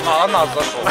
А нас зашел.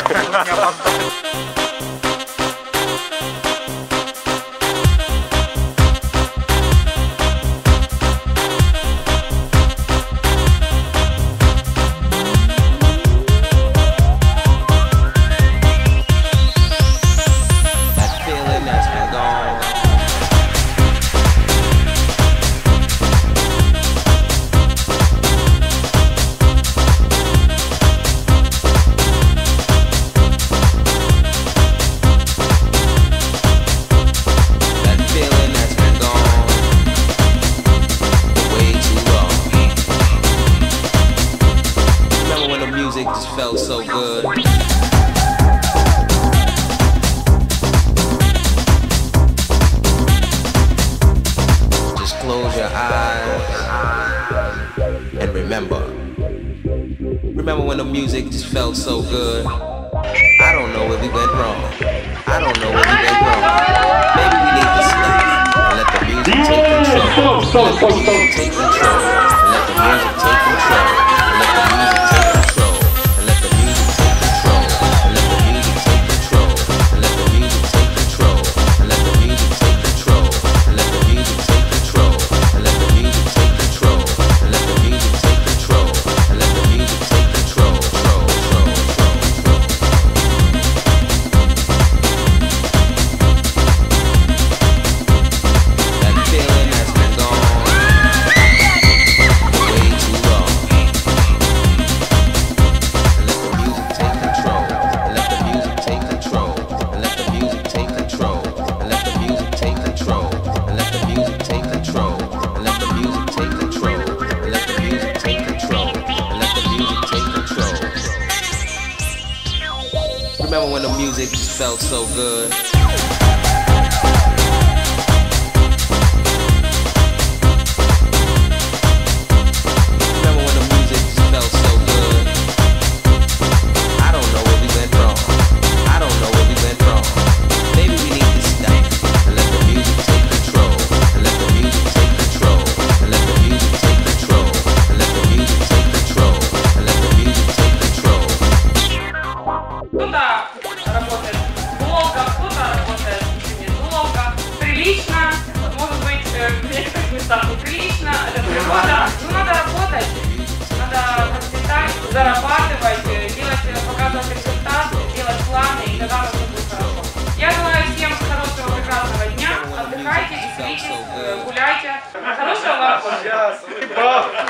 Music just felt so good. Just close your eyes and remember. Remember when the music just felt so good. I don't know where we went wrong. I don't know where we went wrong. Maybe we need to stop and let the music take control. Let the music take control. Let the music take control. Let the music take control. Remember when the music just felt so good? Remember when the music just felt so good? I don't know where we went wrong. I don't know where we went wrong. Maybe we need to stop and let the music take control. And let the music take control. And let the music take control. And let the music take control. And let the music take control. Кто-то работает долго, кто-то работает недолго, прилично, может быть, в некоторых местах неприлично, это природа. Но надо работать, надо процветать, зарабатывать, делать, показывать результат, делать планы, и тогда все будет хорошо. Я желаю всем хорошего, прекрасного дня, отдыхайте, веселитесь, гуляйте. Хорошего вам года!